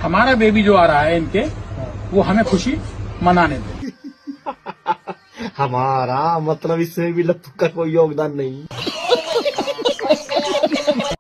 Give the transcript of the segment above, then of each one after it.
हमारा बेबी जो आ रहा है इनके, वो हमें खुशी मनाने दे। हमारा मतलब इसमें भी लत्तू का कोई योगदान नहीं।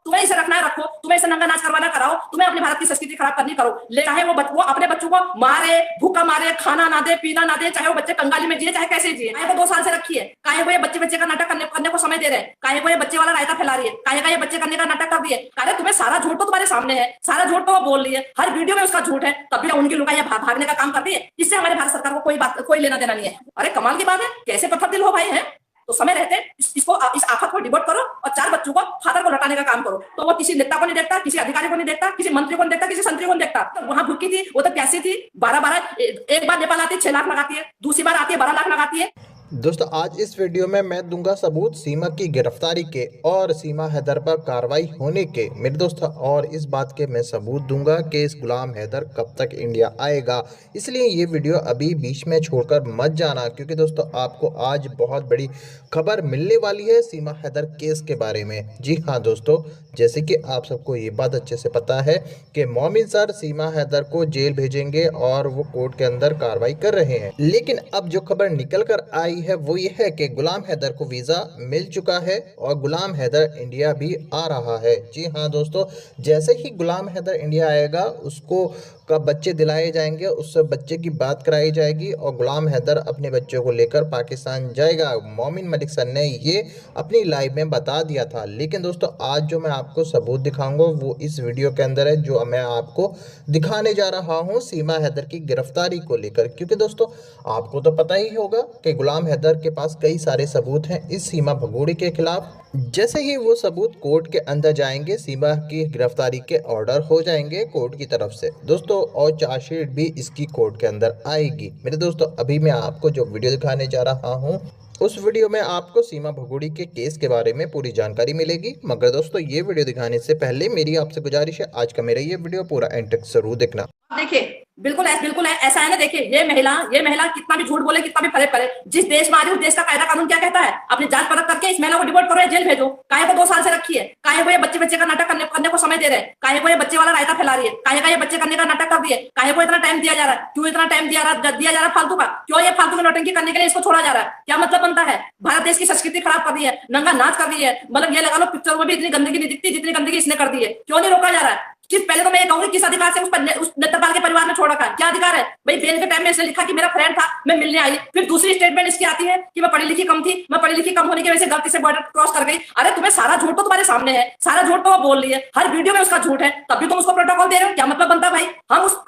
तुम्हें इसे रखना है रखो, तुम्हें इसे नंगा नाच करवाना कराओ, तुम्हें अपनी भारत की संस्कृति खराब करनी करो। ले चाहे वो अपने बच्चों को मारे, भूखा मारे, खाना ना दे, पीना ना दे, चाहे वो बच्चे कंगाली में जिए, चाहे कैसे जिए, काहे को 2 साल से रखी है, काहे को ये बच्चे बच्चे का नाटक करने को समय दे रहे हैं, काहे को ये बच्चे वाला रायता फैला रही है, काहे का ये बच्चे करने का नाटक कर दिए। अरे तुम्हें सारा झूठ तो तुम्हारे सामने है, सारा झूठ तो वो बोल रही है, हर वीडियो में उसका झूठ है, तब भी उनकी लुगाइयां भागने का काम कर रही है। इससे हमारे भारत सरकार को कोई लेना देना नहीं है। अरे कमाल की बात है, कैसे पत्थर दिल हो भाई है। तो समय रहते इस आफत को डिबोट करो और 4 बच्चों को फादर को लौटाने का काम करो। तो वो किसी नेता को नहीं देखता, किसी अधिकारी को नहीं देखता, किसी मंत्री को नहीं देखता, किसी संतरी को नहीं देखता। तो वहां भूखी थी, वो तो कैसी थी, 12 एक बार नेपाल आती है 6 लाख लगाती है, दूसरी बार आती है 12 लाख लगाती है। दोस्तों आज इस वीडियो में मैं दूंगा सबूत सीमा की गिरफ्तारी के और सीमा हैदर पर कार्रवाई होने के मेरे दोस्तों, और इस बात के मैं सबूत दूंगा कि इस गुलाम हैदर कब तक इंडिया आएगा। इसलिए ये वीडियो अभी बीच में छोड़कर मत जाना, क्योंकि दोस्तों आपको आज बहुत बड़ी खबर मिलने वाली है सीमा हैदर केस के बारे में। जी हाँ दोस्तों, जैसे कि आप सबको ये बात अच्छे से पता है कि मोमिन सर सीमा हैदर को जेल भेजेंगे और वो कोर्ट के अंदर कार्रवाई कर रहे हैं। लेकिन अब जो खबर निकल कर आई है वो ये है कि गुलाम हैदर को वीजा मिल चुका है और गुलाम हैदर इंडिया भी आ रहा है। जी हाँ दोस्तों, जैसे ही गुलाम हैदर इंडिया आएगा उसको का बच्चे दिलाए जाएंगे, उससे बच्चे की बात कराई जाएगी और गुलाम हैदर अपने बच्चों को लेकर पाकिस्तान जाएगा। मोमिन मलिक सर ने ये अपनी लाइव में बता दिया था। लेकिन दोस्तों आज जो मैं आपको सबूत दिखाऊंगा वो इस वीडियो के अंदर है, जो मैं आपको दिखाने जा रहा हूँ सीमा हैदर की गिरफ्तारी को लेकर। क्योंकि दोस्तों आपको तो पता ही होगा कि गुलाम हैदर के पास कई सारे सबूत हैं इस सीमा भगोड़ी के खिलाफ। जैसे ही वो सबूत कोर्ट के अंदर जाएंगे, सीमा की गिरफ्तारी के ऑर्डर हो जाएंगे कोर्ट की तरफ से दोस्तों, और चार्जशीट भी इसकी कोर्ट के अंदर आएगी। मेरे दोस्तों अभी मैं आपको जो वीडियो दिखाने जा रहा हूँ उस वीडियो में आपको सीमा भगोड़ी के केस के बारे में पूरी जानकारी मिलेगी। मगर दोस्तों ये वीडियो दिखाने से पहले मेरी आपसे गुजारिश है, आज का मेरा ये वीडियो पूरा एंड तक जरूर देखना। देखिए बिल्कुल ऐसा है ना। देखिए ये महिला कितना भी झूठ बोले, कितना भी फरेब करे, जिस देश में आ रही है उस देश का कायदा कानून क्या कहता है, अपनी जांच परख करके इस महिला को डिपोर्ट करो या जेल भेजो। काहे को 2 साल से रखी है, काहे को ये बच्चे का नाटक करने को समय दे रहे हैं, काहे को ये बच्चे वाला रायता फैला रही है, काहे का ये बच्चे करने का नाटक कर दिए, काहे को इतना टाइम दिया जा रहा है, क्यों इतना टाइम दिया जा रहा है फालतू का, क्यों ये फालतू की नौटंकी करने के लिए इसको छोड़ा जा रहा है, क्या मतलब बनता है। भारत देश की संस्कृति खराब कर दी है, नंगा नाच कर दी है, मतलब ये लगा लो पिक्चर में भी इतनी गंदगी नहीं दिखती जितनी गंदगी इसने कर दी है। क्यों नहीं रोका जा रहा है। पहले तो मैं ये कहूंगी किस अधिकार से उस नेत्रपाल के परिवार में छोड़ रखा है, क्या अधिकार है भाई। बेल के टाइम में इसने लिखा कि मेरा फ्रेंड था, मैं मिलने आई, फिर दूसरी स्टेटमेंट इसकी आती है कि मैं पढ़ी लिखी कम थी, मैं पढ़ी लिखी कम होने की वजह से गलती से बॉर्डर क्रॉस कर गई। अरे तुम्हें सारा झूठ तो तुम्हारे सामने है, सारा झूठ तो वो बोल रही है, हर वीडियो में उसका झूठ है, तब भी तुम उसको प्रोटोकॉल दे रहे हो, क्या मतलब बनता भाई।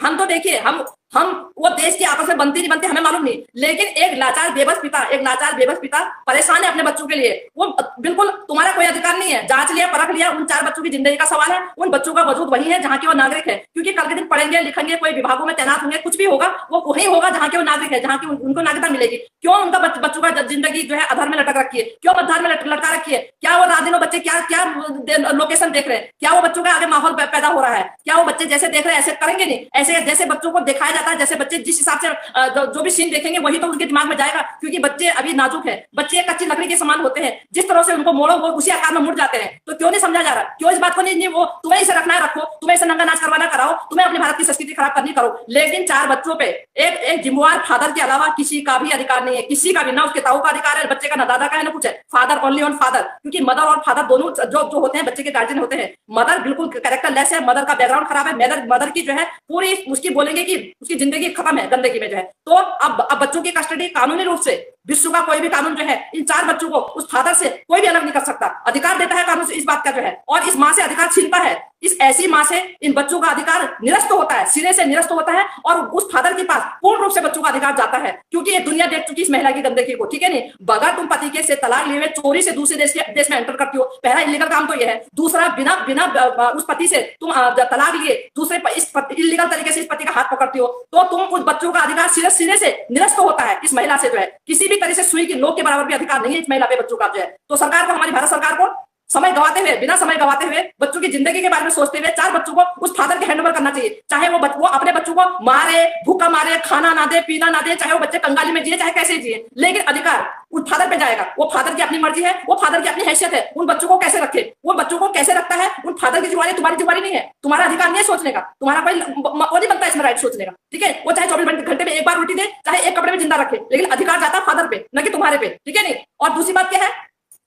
हम तो देखिए हम वो देश की आपस में बनती नहीं बनती हमें मालूम नहीं, लेकिन एक लाचार बेबस पिता परेशान है अपने बच्चों के लिए। वो बिल्कुल तुम्हारा कोई अधिकार नहीं है। जांच लिया, परख लिया, उन 4 बच्चों की जिंदगी का सवाल है, उन बच्चों का वजूद वही है जहां के वो नागरिक है। क्योंकि कल के दिन पढ़ेंगे लिखेंगे, कोई विभागों में तैनात होंगे, कुछ भी होगा वो वही होगा जहां के वो नागरिक है, जहां की उनको नागरिकता मिलेगी। क्यों उनका बच्चों का जिंदगी जो है अधर में लटक रखी है, क्यों अधर में लटका रखी है। क्या वो रात दिनों बच्चे क्या लोकेशन देख रहे हैं, क्या वो बच्चों का आगे माहौल पैदा हो रहा है, क्या वो बच्चे जैसे देख रहे हैं ऐसे करेंगे नहीं। ऐसे जैसे बच्चों को दिखाया जाता है, जैसे बच्चे जिस हिसाब से जो भी सीन देखेंगे वही तो उनके दिमाग में जाएगा। क्योंकि बच्चे अभी नाजुक है, बच्चे कच्ची लकड़ी के समान होते हैं, जिस तरह से उनको मोड़ो वो उसी आकार में मुड़ जाते हैं। तो क्यों नहीं समझा जा रहा, क्यों इस बात को नहीं वो तुम्हें इसे रखना है रखो, तुम्हें इसे नंगा नाच करवाना कराओ, तुम्हें अपनी भारत की संस्कृति खराब करनी करो। लेकिन 4 बच्चों पे एक जिम्मेवार फादर के अलावा किसी का भी अधिकार नहीं है, किसी का भी, ना उसके ताऊ का अधिकार है बच्चे का, ना दादा का है, ना कुछ है। फादर ओनली ऑन फादर, क्योंकि मदर और फादर दोनों जो होते हैं बच्चे के गार्जियन होते हैं। मदर बिल्कुल कैरेक्टर लेस है, मदर का बैकग्राउंड खराब है, मदर की जो है पूरी उसकी बोलेंगे कि उसकी जिंदगी खत्म है गंदगी में जो है। तो अब बच्चों की कस्टडी कानूनी रूप से विश्व का कोई भी कानून जो है इन 4 बच्चों को उस फादर से कोई भी अलग नहीं कर सकता। अधिकार देता है कानून से इस बात का जो है, और इस माँ से अधिकार छीनता है। इस ऐसी माँ से इन बच्चों का अधिकार निरस्त होता है, सिरे से निरस्त होता है, और उस फादर के पास पूर्ण रूप से बच्चों का अधिकार जाता है। क्योंकि ये दुनिया देख चुकी इस महिला की गंदगी को, ठीक है नहीं। बगैर तुम पति के से तलाक लिए हुए चोरी से दूसरे देश में एंटर करती हो, पहला इलीगल काम तो यह है। दूसरा बिना उस पति से तुम तलाक लिए दूसरे इलीगल तरीके से इस पति का हाथ पकड़ती हो, तो तुम उस बच्चों का अधिकार सिरे से निरस्त होता है। इस महिला से जो है किसी भी तरह से सुई की नोक के बराबर भी अधिकार नहीं है इस महिला पे बच्चों का जो है। तो सरकार को, हमारी भारत सरकार को समय गवाते हुए, बिना समय गवाते हुए, बच्चों की जिंदगी के बारे में सोचते हुए 4 बच्चों को उस फादर के हैंडओवर करना चाहिए। चाहे वो अपने बच्चों को मारे, भूखा मारे, खाना ना दे, पीना ना दे, चाहे वो बच्चे कंगाली में जिए, चाहे कैसे जिए, लेकिन अधिकार उन फादर पे जाएगा। वो फादर की अपनी मर्जी है, वो फादर की अपनी हैसियत है। उन बच्चों को कैसे रखे, वो बच्चों को कैसे रखता है, उन फादर की जिम्मेदारी, तुम्हारी जिम्मेदारी नहीं है। तुम्हारा अधिकार नहीं है सोचने का, तुम्हारा कोई वो नहीं बनता इसमें राइट सोचने का, ठीक है। वो चाहे 24 घंटे में एक बार रोटी दे, चाहे एक कपड़े में जिंदा रखे, लेकिन अधिकार जाता है फादर पे, न कि तुम्हारे पे, ठीक है नहीं। और दूसरी बात क्या है,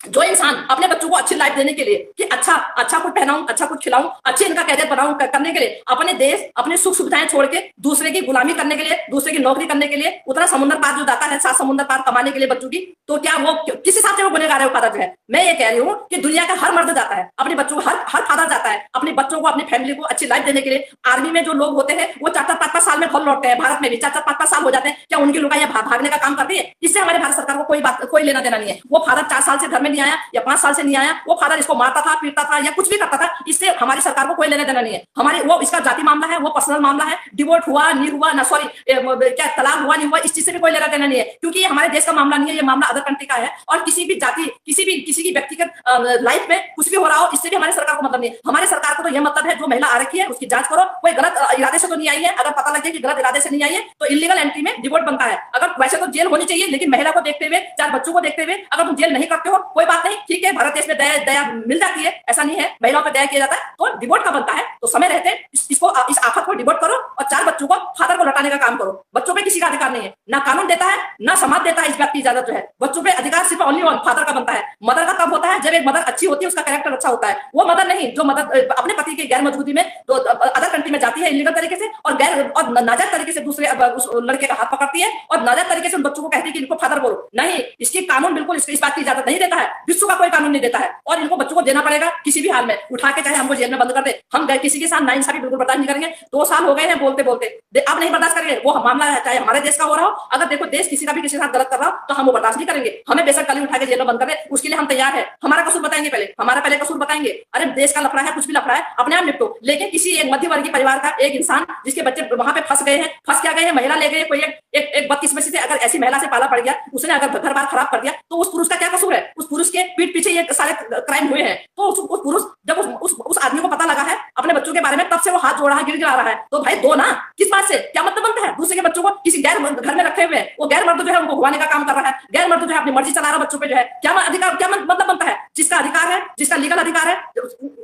जो इंसान अपने बच्चों को अच्छी लाइफ देने के लिए कि अच्छा कुछ पहनाऊं, अच्छा कुछ खिलाऊं, अच्छे इनका कैरियर बनाऊं, करने के लिए अपने देश, अपने सुख सुविधाएं छोड़ के दूसरे की गुलामी करने के लिए, दूसरे की नौकरी करने के लिए उतना समुद्र पार जो जाता है, 7 समुद्र पार कमाने के लिए बच्चों की, तो क्या वो किस हिसाब से वो गुनहगार है वो फादर जो है। मैं ये कह रही हूँ कि दुनिया का हर मर्द जाता है अपने बच्चों को, हर फादर जाता है अपने बच्चों को, अपनी फैमिली को अच्छी लाइफ देने के लिए। आर्मी में जो लोग होते हैं वो 4-4, 5-5 साल में घर लौटते हैं, भारत में भी 4-4, 5-5 साल हो जाते हैं। क्या उनकी लुगाइयां भागने का काम करती है? इससे हमारे भारत सरकार को कोई लेना देना नहीं है। वो फादर 4 साल से घर में नहीं आया या 5 साल से नहीं आया, वो फादर इसको मारता था, पीटता था या कुछ भी करता था, इससे हमारी सरकार को कोई लेना देना नहीं है। हमारे वो इसका जाति मामला है, वो पर्सनल मामला है, डिवोर्स हुआ नहीं हुआ ना, सॉरी क्या तलाक हुआ नहीं हुआ, इस चीज से भी कोई लेना देना नहीं है, क्योंकि ये हमारे देश का मामला नहीं है, ये मामला अदर कंट्री का है। और किसी भी जाति, किसी की व्यक्तिगत लाइफ में कुछ भी हो रहा हो, इससे भी हमारी सरकार को मतलब नहीं है। हमारी सरकार को तो यह मतलब है, जो महिला आ रखी है उसकी जांच करो, कोई गलत इरादे से तो नहीं आई है। अगर पता लगे कि गलत इरादे से नहीं आई है तो इलीगल एंट्री में डिवोर्स बनता है। अगर वैसे तो जेल होनी चाहिए, लेकिन महिला को देखते हुए, 4 बच्चों को देखते हुए अगर तुम जेल नहीं करते हो, कोई बात नहीं, ठीक है, भारत देश में दया मिल जाती है, ऐसा नहीं है, महिलाओं पर दया किया जाता है, तो डिवोर्स का बनता है। तो समय रहते इस आफत को डिवोर्स करो और 4 बच्चों को फादर को लौटाने का काम करो। बच्चों पे किसी का अधिकार नहीं है, ना कानून देता है, ना समाज देता है इस बात की इजाजत जो है। बच्चों पे अधिकार सिर्फ ओनली फादर का बनता है। मदर का कब होता है? जब एक मदर अच्छी होती है, उसका कैरेक्टर अच्छा होता है। वो मदर नहीं जो मदर अपने पति की गैर मौजूदगी में तो अदर कंट्री में जाती है इलीगल तरीके से और नाजायज तरीके से दूसरे उस लड़के का हाथ पकड़ती है और नाजायज तरीके से उन बच्चों को कहती है कि इनको फादर बोलो। नहीं, इसकी कानून बिल्कुल इस बात की इजाजत नहीं देता है, विश्व का कोई कानून नहीं देता है। और इनको बच्चों को देना पड़ेगा किसी भी हाल में, उठा के चाहे हमको जेल में बंद कर दे। हम किसी के साथ नाइंसाफी बिल्कुल बर्दाश्त नहीं करेंगे। 2 साल हो गए हैं बोलते बोलते, अब नहीं बर्दाश्त करेंगे। वो मामला है चाहे हमारे देश का हो रहा हो, अगर देखो देश किसी का भी किसी के साथ गलत कर रहा हो तो हम वो बर्दाश्त नहीं करेंगे। हमें बेशक कल उठा के जेल में बंद कर दे, उसके लिए हम तैयार है। हमारा कसूर बताएंगे पहले, हमारा पहले कसूर बताएंगे। अरे देश का लफड़ा है, कुछ भी लफड़ा है, अपने आप निपटो। लेकिन किसी एक मध्यवर्गीय परिवार का एक इंसान जिसके बच्चे वहां पे फंस गए हैं, फंस क्या गए हैं, महिला ले गए, कोई एक बदकिस्मती से अगर ऐसी महिला से पाला पड़ गया, उसने अगर घर बार खराब कर दिया, तो उस पुरुष का क्या कसूर है? उस पुरुष के पीठ पीछे ये सारे क्राइम हुए हैं। तो उस पुरुष जब उस आदमी को पता लगा है अपने बच्चों के बारे में, तब से वो हाथ जोड़ रहा है, गिड़गिड़ा रहा है। तो भाई दो ना, किस बात से क्या मतलब बनता है? दूसरे के बच्चों को किसी गैर घर में रखे हुए हैं, वो गैर मर्द जो है उनको घुमाने का काम कर रहा है, गैर मर्द जो है अपनी मर्जी चला रहा है बच्चों पे जो है, क्या अधिकार, क्या मतलब बनता है? जिसका अधिकार है, जिसका लीगल अधिकार है,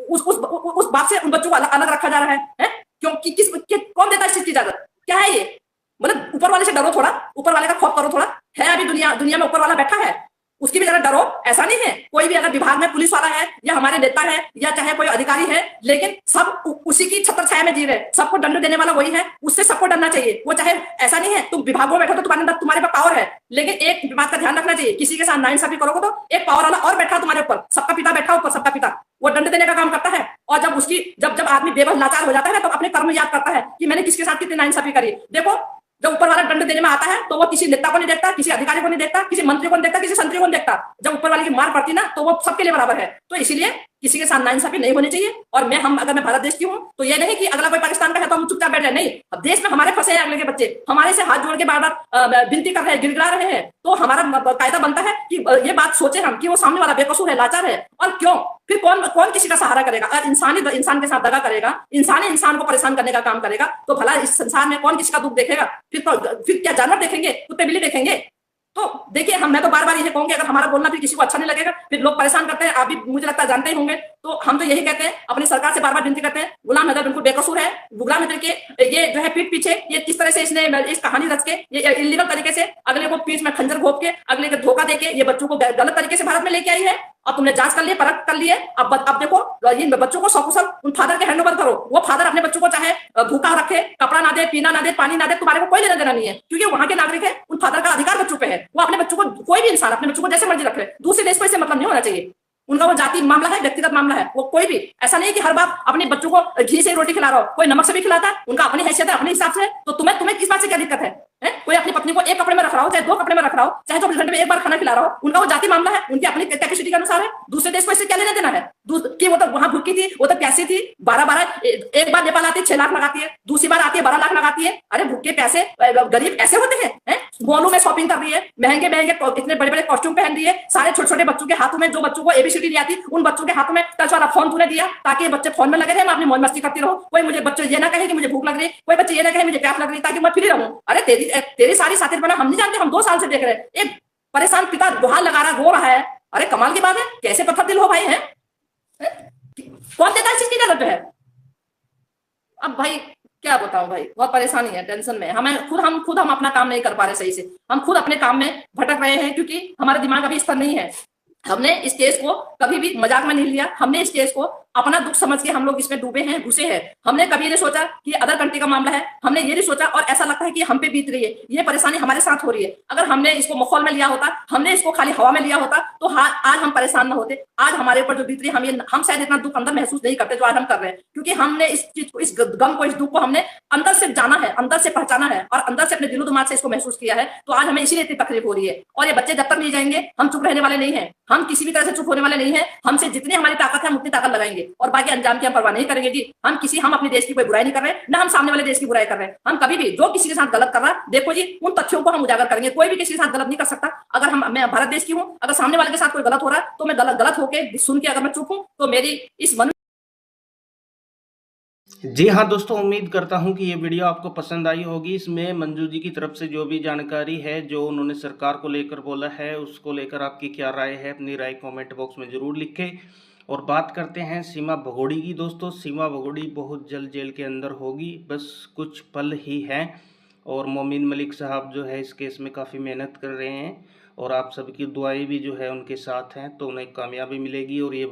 उस बात से उन बच्चों को अलग रखा जा रहा है? क्योंकि कौन देता है इस चीज की इजाजत? क्या है ये? मतलब ऊपर वाले से डरो थोड़ा, ऊपर वाले का खौफ करो थोड़ा। है अभी दुनिया में ऊपर वाला बैठा है, उसकी भी जरा डरो। ऐसा नहीं है कोई भी अगर विभाग में पुलिस वाला है या हमारे नेता है या चाहे कोई अधिकारी है, लेकिन सब उसी की छत्र छाया में जी रहे, सबको दंड देने वाला वही है, उससे सबको डरना चाहिए। वो चाहे ऐसा नहीं है तुम विभागों में बैठो तो तुम्हारे पास पावर है, लेकिन एक बात का ध्यान रखना चाहिए, किसी के साथ नाइंसाफी करोगे तो एक पावर वाला और बैठा तुम्हारे ऊपर, सबका पिता बैठा ऊपर, सबका पिता, वो दंड देने का काम करता है। और जब आदमी बेबस लाचार हो जाता है तो अपने कर्म याद करता है कि मैंने किसके साथ कितनी नाइंसाफी करी। देखो जब ऊपर वाला दंड देने में आता है तो वो किसी नेता को नहीं देखता, किसी अधिकारी को नहीं देखता, किसी मंत्री को नहीं देखता, किसी संतरी को नहीं देखता। जब ऊपर वाले की मार पड़ती ना तो वो सबके लिए बराबर है। तो इसीलिए किसी के साथ नाइंसाफी नहीं होनी चाहिए। और अगर मैं भारत देश की हूँ तो ये नहीं कि अगला कोई पाकिस्तान का है तो हम चुपचाप बैठ जाए, नहीं। अब देश में हमारे फंसे हैं अगले के बच्चे, हमारे से हाथ जोड़ के बार बार विनती कर रहे हैं, गिड़गिड़ा रहे हैं, तो हमारा कायदा बनता है कि ये बात सोचे हम कि वो सामने वाला बेकसूर है, लाचार है, और क्यों फिर कौन किसी का सहारा करेगा? अगर इंसान के साथ दगा करेगा, इंसान को परेशान करने का काम करेगा, तो भला इस संसार में कौन किसी का दुख देखेगा? फिर क्या जानवर देखेंगे? कुत्ते बिल्ली देखेंगे? तो देखिए मैं तो बार बार यही कहूंगी, अगर हमारा बोलना फिर किसी को अच्छा नहीं लगेगा, फिर लोग परेशान करते हैं, आप भी मुझे लगता है जानते ही होंगे। तो हम तो यही कहते हैं, अपनी सरकार से बार बार विनती करते हैं, गुलाम हैदर बिल्कुल बेकसूर है। गुलाम हैदर के ये जो है पीठ पीछे ये किस तरह से इसने इस कहानी रच के ये इलीगल तरीके से अगले को पीठ में खंजर घोप के, अगले को धोखा देके ये बच्चों को गलत तरीके से भारत में लेके आई है। अब तुमने जांच कर ली, परख कर ली है, अब देखो इन बच्चों को सकुशल उन फादर के हैंडओवर करो। वो फादर अपने बच्चों को चाहे भूखा रखे, कपड़ा ना दे, पीना ना दे, पानी ना दे, तुम्हारे को कोई लेना देना नहीं है, क्योंकि वहां के नागरिक है, उन फादर का अधिकार बच्चों पे है। वो अपने बच्चों को, कोई भी इंसान अपने बच्चों को जैसे मर्जी रख ले, दूसरे देश को इससे मतलब नहीं होना चाहिए। उनका वो जाति मामला है, व्यक्तिगत मामला है। वो कोई भी ऐसा नहीं कि हर बार अपने बच्चों को घी से रोटी खिला रहा हो, कोई नमक से भी खिलाता है, उनका अपनी हैसियत है, अपने हिसाब से। तो तुम्हें किस बात से क्या दिक्कत है? कोई अपनी पत्नी को एक कपड़े में रख रहा हो, चाहे 2 कपड़े में रख रहा हो, चाहे 24 घंटे में एक बार खाना खिला रहा हो, उनका वो जाति मामला है, उनकी अपनी कैपेसिटी के अनुसार है। दूसरे देश को इससे क्या लेना देना है? कि वो तो वहां भूखी थी, वो तो प्यासी थी, 12 एक बार नेपाल आती है 6 लाख लगाती है, दूसरी बार आती है 12 लाख लगाती है। अरे भूखे प्यासे गरीब ऐसे होते हैं? गोलू में शॉपिंग कर रही है, महंगे महंगे इतने बड़े बड़े कॉस्ट्यूम पहन रही है, सारे छोटे छोटे बच्चों के हाथों में, जो बच्चों को एबीसीडी नहीं आती उन बच्चों के हाथों में टच वाला फोन तूने दिया ताकि ये बच्चे फोन में लगे रहे, मैं अपनी मौज मस्ती करती रहूं। कोई मुझे बच्चे ये ना कहे कि मुझे भूख लग रही, कोई बच्चे ये ना कहे मुझे प्यास लग रही, ताकि मैं फ्री रहूं। अरे तेरी सारी साथी बना हम नहीं जानते, हम 2 साल से देख रहे हैं। एक परेशान पिता गुहार लगा रहा, रो रहा है। अरे कमाल की बात है, कैसे पत्थर दिल हो भाई है, कौन देता है इस चीज की जरूरत है। अब भाई क्या बताऊं भाई, बहुत परेशानी है, टेंशन में हम खुद अपना काम नहीं कर पा रहे सही से, हम खुद अपने काम में भटक रहे हैं क्योंकि हमारा दिमाग अभी इस पर नहीं है। हमने इस केस को कभी भी मजाक में नहीं लिया, हमने इस केस को अपना दुख समझ के हम लोग इसमें डूबे हैं, घुसे हैं। हमने कभी नहीं सोचा कि अदर कंट्री का मामला है, हमने ये नहीं सोचा, और ऐसा लगता है कि हम पे बीत रही है, ये परेशानी हमारे साथ हो रही है। अगर हमने इसको माहौल में लिया होता, हमने इसको खाली हवा में लिया होता, तो आज हम परेशान ना होते। आज हमारे ऊपर जो बीत रही है, हम शायद इतना दुख अंदर महसूस नहीं करते जो आज हम कर रहे हैं, क्योंकि हमने इस चीज को, इस गम को, इस दुख को हमने अंदर से जाना है, अंदर से पहचाना है और अंदर से अपने दिलो दिमाग से इसको महसूस किया है। तो आज हमें इसीलिए इतनी तकलीफ हो रही है। और ये बच्चे जब तक नहीं जाएंगे हम चुप रहने वाले नहीं है, हम किसी भी तरह से चुप होने वाले नहीं है। हमसे जितनी हमारी ताकत है हम उतनी ताकत लगाएंगे और बाकी अंजाम की हम परवाह नहीं करेंगे जी। हम अपने देश की कोई बुराई नहीं कर रहे, ना हम सामने वाले देश की बुराई कर रहे हैं। हम कभी भी जो किसी के साथ गलत कर रहा, देखो जी, उन तथ्यों को हम उजागर करेंगे। कोई भी किसी के साथ गलत नहीं कर सकता। अगर मैं भारत देश की हूं, अगर सामने वाले के साथ कोई गलत हो रहा है तो मैं गलत होकर सुन के अगर मैं चुप हूं तो मेरी इस जी हाँ दोस्तों, उम्मीद करता हूँ कि ये वीडियो आपको पसंद आई होगी। इसमें मंजू जी की तरफ से जो भी जानकारी है, जो उन्होंने सरकार को लेकर बोला है, उसको लेकर आपकी क्या राय है, अपनी राय कमेंट बॉक्स में ज़रूर लिखें। और बात करते हैं सीमा भगोड़ी की। दोस्तों, सीमा भगोड़ी बहुत जल्द जेल के अंदर होगी, बस कुछ पल ही हैं। और मोमिन मलिक साहब जो है इस केस में काफ़ी मेहनत कर रहे हैं और आप सबकी दुआएं भी जो है उनके साथ हैं, तो उन्हें कामयाबी मिलेगी और ये